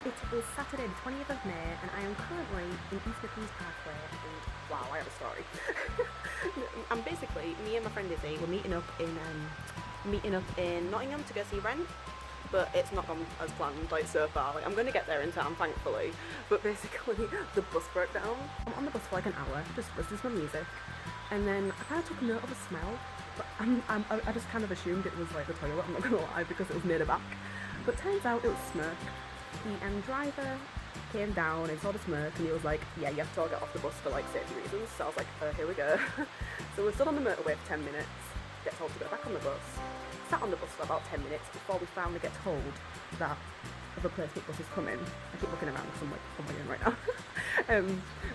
It is Saturday the 20th of May and I am currently in East Midlands Parkway and wow, I have a story. And basically, me and my friend Izzy were meeting up in Nottingham to go see Rent, but it's not gone as planned like so far. Like, I'm going to get there in time thankfully, but basically the bus broke down. I'm on the bus for like an hour, just listening to my music, and then I kind of took note of a smell, but I just kind of assumed it was like the toilet, I'm not going to lie, because it was near the back, but turns out it was smoke. The driver came down and saw the smoke and he was like, yeah, you have to all get off the bus for like safety reasons. So I was like, here we go. So we're stood on the motorway for 10 minutes, get told to go back on the bus, sat on the bus for about 10 minutes before we finally get told that a replacement bus is coming. I keep looking around because I'm like, oh my god, right now.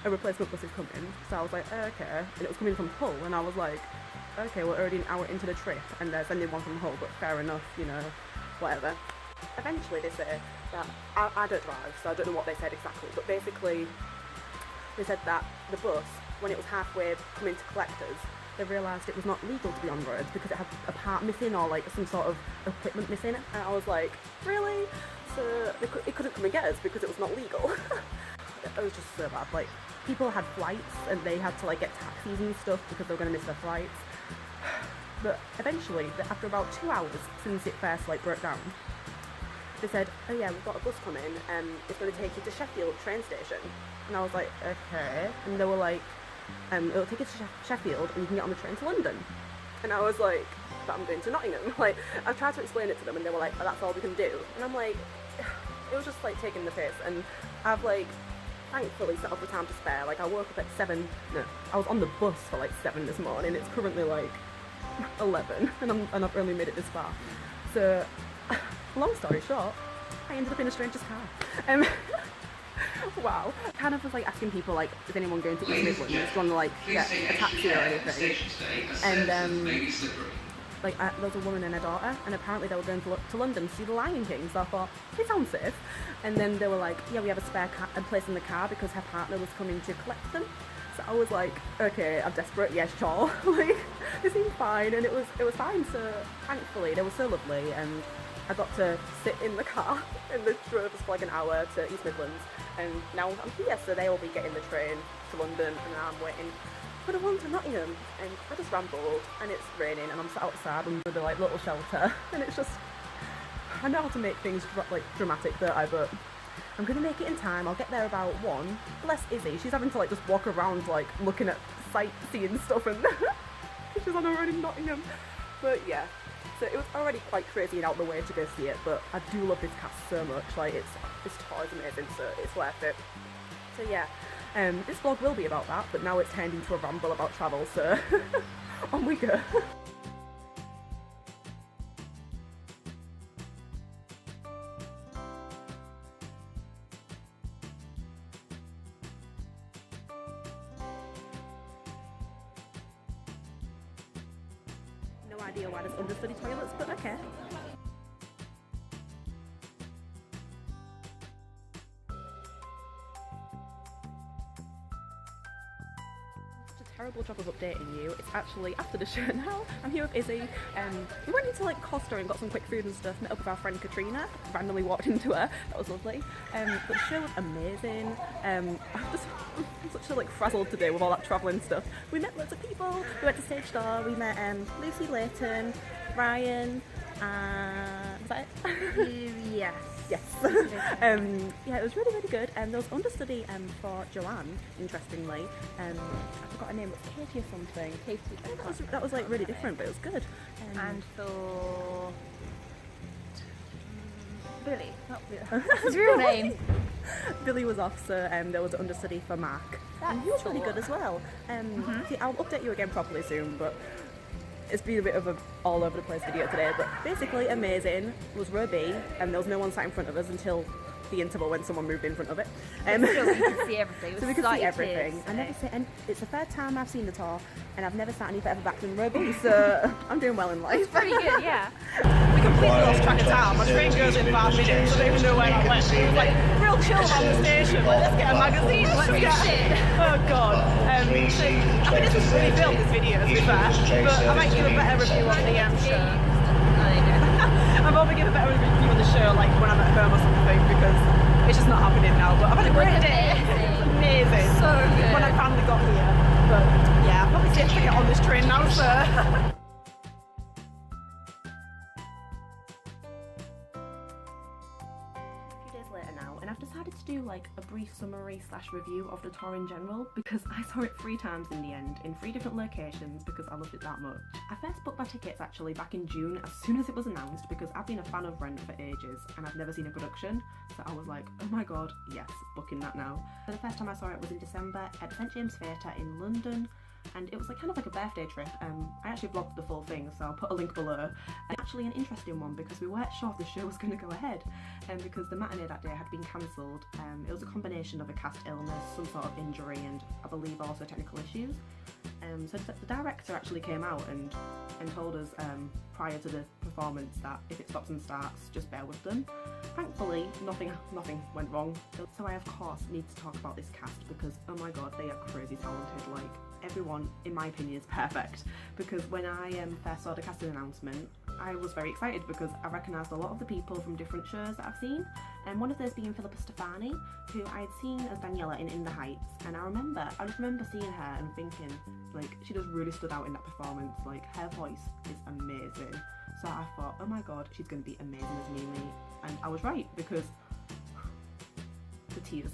A replacement bus is coming. So I was like, okay. And it was coming from Hull and I was like, okay, we're already an hour into the trip and they're sending one from Hull, but fair enough, you know, whatever. Eventually they say that, I don't drive, so I don't know what they said exactly, but basically they said that the bus, when it was halfway coming to collect us, they realised it was not legal to be on roads because it had a part missing or like some sort of equipment missing, and I was like, really? So it couldn't come and get us because it was not legal. It was just so bad. Like, people had flights and they had to like get taxis and stuff because they were going to miss their flights. But eventually, after about 2 hours since it first like broke down, they said, oh yeah, we've got a bus coming and it's going to take you to Sheffield train station. And I was like, okay. And they were like, it'll take you to Sheffield and you can get on the train to London. And I was like, but I'm going to Nottingham. Like, I tried to explain it to them and they were like, oh, that's all we can do. And I'm like, it was just like taking the piss. And I've like, thankfully set up the time to spare. Like, I woke up at 7, no, I was on the bus for like 7 this morning. It's currently like 11 and I've only made it this far. So, long story short, I ended up in a stranger's car. Wow. Kind of was like asking people like, is anyone going to East Midlands? Do you want to like get a taxi or anything? And like there was a woman and her daughter, and apparently they were going to London to see the Lion King. So I thought, they sound safe. And then they were like, yeah, we have a spare place in the car because her partner was coming to collect them. So I was like, okay, I'm desperate, yes, sure. Like, it seemed fine, and it was fine. So thankfully, they were so lovely, and I got to sit in the car, and they drove us for like an hour to East Midlands, and now I'm here, so they will be getting the train to London, and I'm waiting for the one to Nottingham, and I just rambled, and it's raining, and I'm sat outside under the like little shelter, and it's just, I know how to make things like dramatic, don't I, but I'm gonna make it in time. I'll get there about 1. Bless Izzy, she's having to like just walk around like looking at sightseeing stuff, and she's on her own in Nottingham, but yeah. So it was already quite crazy and out the way to go see it, but I do love this cast so much. Like, this tour is amazing, so it's worth it. So yeah, this vlog will be about that, but now it's turned into a ramble about travel, so on we go. No idea why there's understudy toilets, but okay. Such a terrible job of updating you. It's actually after the show now. I'm here with Izzy. We went into like Costa and got some quick food and stuff, met up with our friend Katrina, randomly walked into her, that was lovely. But the show was amazing. I'm such a like frazzled today with all that travelling stuff. We met loads of people, we went to Stage Door, we met Lucy Layton, Ryan, was that it? Yes. Yes. Yeah, it was really, really good. And there was understudy for Joanne, interestingly. I forgot her name, it was Katie or something. Katie. That was like really different, but it was good. And for Billy, not Billy. That's his real name. Billy was off, so there was an understudy for Mark. And he was really good as well. See, I'll update you again properly soon, but it's been a bit of a all over the place video today, but basically amazing. It was row B, and there was no one sat in front of us until the interval when someone moved in front of it. Still, we could see everything. So we could see everything. I never sit, and it's the third time I've seen the tour, and I've never sat any further back than row B, so I'm doing well in life. It's pretty good, yeah. We completely lost track of time. My train goes in 5 minutes. I don't even know where that went. It was like real chill around the station. Like, let's get a magazine. Let's get. Oh god. I mean, this was really filmed, this video, to be fair. But I might give a better review on the show. I I've only given a better review of the show like when I'm at home or something because it's just not happening now. But I've had a great day. It's amazing. So good. When I finally got here. But yeah, I'm probably safe to get on this train now, so. Later now, and I've decided to do like a brief summary / review of the tour in general because I saw it 3 times in the end in 3 different locations because I loved it that much. I first booked my tickets actually back in June as soon as it was announced because I've been a fan of Rent for ages and I've never seen a production, so I was like, oh my god, yes, booking that now. So the first time I saw it was in December at St James Theatre in London, and it was like kind of like a birthday trip. I actually vlogged the full thing, so I'll put a link below. And actually an interesting one because we weren't sure if the show was going to go ahead, because the matinee that day had been cancelled. It was a combination of a cast illness, some sort of injury, and I believe also technical issues. So the director actually came out and told us prior to the performance that if it stops and starts, just bear with them. Thankfully, nothing went wrong. So I of course need to talk about this cast because oh my god, they are crazy talented. Like everyone, in my opinion, is perfect. Because when I first saw the casting announcement, I was very excited because I recognised a lot of the people from different shows that I've seen, and one of those being Philippa Stefani, who I had seen as Daniela in the Heights, and I just remember seeing her and thinking, like, she just really stood out in that performance. Like, her voice is amazing. So I thought, oh my god, she's going to be amazing as Mimi, and I was right because the tears.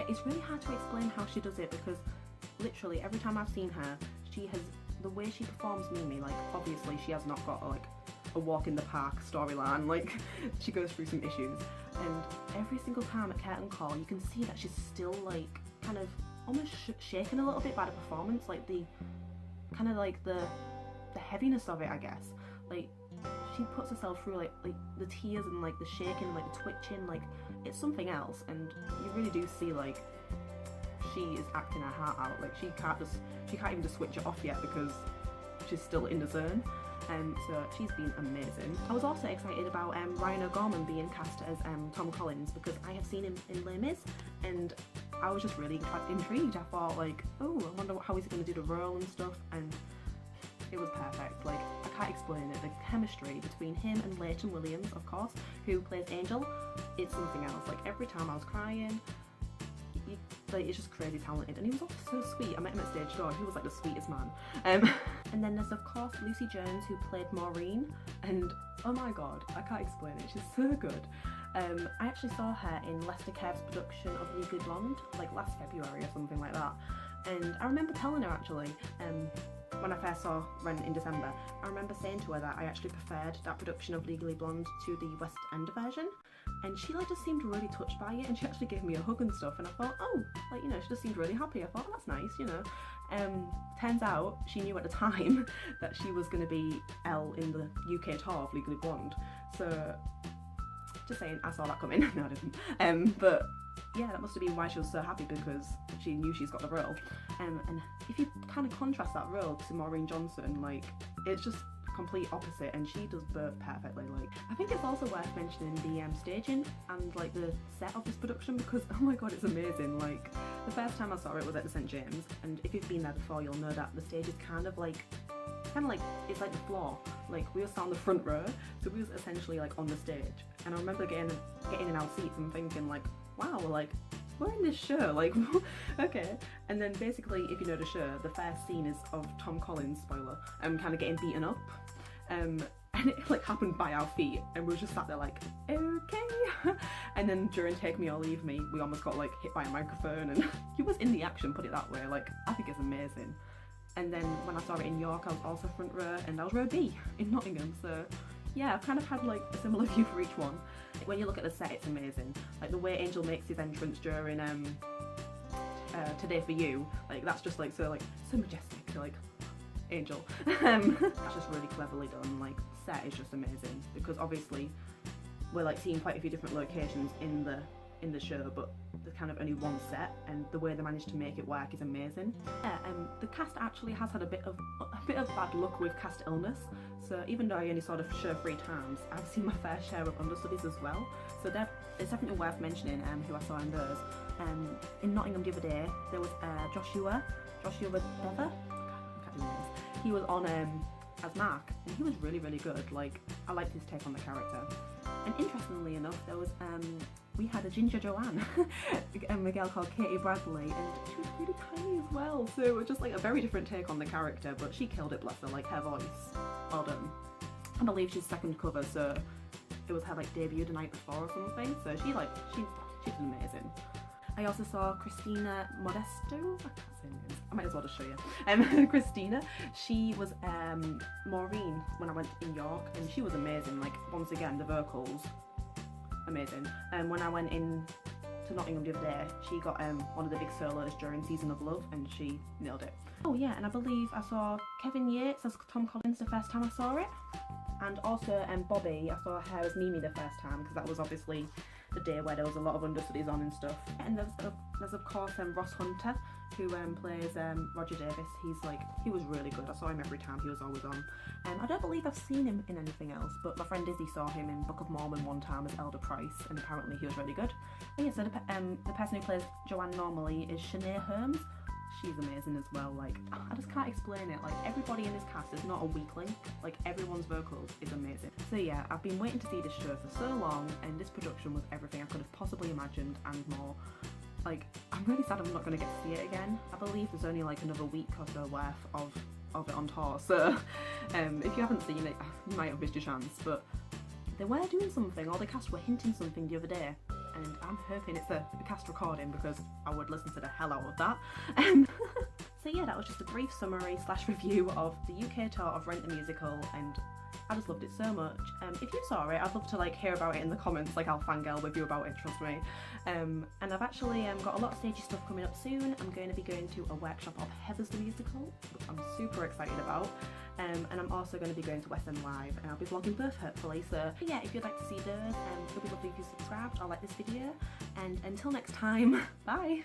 It's really hard to explain how she does it because literally every time I've seen her, the way she performs Mimi, like obviously she has not got like a walk in the park storyline, like she goes through some issues, and every single time at curtain call you can see that she's still like kind of almost shaken a little bit by the performance, like the kind of like the heaviness of it, I guess. Like she puts herself through like the tears and like the shaking, like the twitching, like it's something else, and you really do see like she is acting her heart out. Like she can't even just switch it off yet because she's still in the zone. So she's been amazing. I was also excited about Ryan O'Gorman being cast as Tom Collins because I have seen him in Les Mis, and I was just really intrigued. I thought like, oh, I wonder how he's going to do the role and stuff, and it was perfect. Like, I can't explain it. The chemistry between him and Leighton Williams, of course, who plays Angel, it's something else. Like every time I was crying. Like, it's just crazy talented, and he was also so sweet. I met him at stage door, he was like the sweetest man. And then there's of course Lucy Jones, who played Maureen, and oh my god, I can't explain it, she's so good. I actually saw her in Lester Kerr's production of Legally Blonde, like last February or something like that, and I remember telling her actually, when I first saw Rent in December, I remember saying to her that I actually preferred that production of Legally Blonde to the West End version, and she like just seemed really touched by it, and she actually gave me a hug and stuff, and I thought, oh, like, you know, she just seemed really happy. I thought, oh, that's nice, you know. Turns out she knew at the time that she was going to be Elle in the UK tour of Legally Blonde, so just saying, I saw that coming. No, I didn't. But yeah, that must have been why she was so happy, because she knew she's got the role. And if you kind of contrast that role to Maureen Johnson, like, it's just complete opposite, and she does both perfectly. Like, I think it's also worth mentioning the staging and like the set of this production, because oh my god, it's amazing. Like, the first time I saw it was at the St James, and if you've been there before, you'll know that the stage is kind of like it's like the floor. Like, we were sat on the front row, so we was essentially like on the stage, and I remember getting in our seats and thinking like, wow, like, we're in this show, like, okay. And then basically, if you know the show, the first scene is of Tom Collins, spoiler, kind of getting beaten up, and it like happened by our feet, and we were just sat there like, okay. And then during Take Me or Leave Me, we almost got like hit by a microphone, and he was in the action, put it that way. Like, I think it's amazing. And then when I saw it in York, I was also front row, and I was row B in Nottingham, so yeah, I've kind of had like a similar view for each one. When you look at the set, it's amazing. Like the way Angel makes his entrance during Today For You, like that's just like so majestic, like Angel. That's just really cleverly done. Like, set is just amazing, because obviously we're like seeing quite a few different locations in the show, but there's kind of only one set, and the way they managed to make it work is amazing. Yeah, the cast actually has had a bit of bad luck with cast illness, so even though I only saw the show 3 times, I've seen my fair share of understudies as well, so it's definitely worth mentioning who I saw in those. In Nottingham the other day, there was Joshua Dever, I can't do names. He was on as Mark, and he was really, really good. Like, I liked his take on the character. And interestingly enough, there was we had a Ginger Joanne, a girl called Katie Bradley, and she was really tiny as well. So it was just like a very different take on the character, but she killed it, bless her. Like, her voice, well done. I believe she's second cover, so it was her like debut the night before or something. So she did amazing. I also saw Christina Modesto. I can't say names. I might as well just show you. Christina, she was Maureen when I went in York, and she was amazing. Like, once again, the vocals, amazing. And when I went in to Nottingham the other day, she got one of the big solos during Season of Love, and she nailed it. Oh yeah, and I believe I saw Kevin Yates as Tom Collins the first time I saw it, and also Bobby, I saw her as Mimi the first time, because that was obviously the day where there was a lot of understudies on and stuff. And there's of course Ross Hunter, who plays Roger Davis. He was really good. I saw him every time, he was always on. I don't believe I've seen him in anything else, but my friend Izzy saw him in Book of Mormon one time as Elder Price, and apparently he was really good. And yeah, so the person who plays Joanne normally is Shanae Holmes. She's amazing as well. Like, I just can't explain it. Like, everybody in this cast is not a weak link. Like, everyone's vocals is amazing. So yeah, I've been waiting to see this show for so long, and this production was everything I could have possibly imagined and more. Like, I'm really sad I'm not going to get to see it again. I believe there's only like another week or so worth of it on tour, so if you haven't seen it, you might have missed your chance. But they were doing something, or the cast were hinting something the other day, and I'm hoping it's a cast recording, because I would listen to the hell out of that. So yeah, that was just a brief summary / review of the UK tour of Rent the Musical, and I just loved it so much. If you saw it, I'd love to like hear about it in the comments. Like, I'll fangirl with you about it, trust me. And I've actually got a lot of stagey stuff coming up soon. I'm going to be going to a workshop of Heathers the Musical, which I'm super excited about. And I'm also going to be going to West End Live, and I'll be vlogging both, hopefully. So yeah, if you'd like to see those, it would be lovely if you subscribed or like this video. And until next time, bye!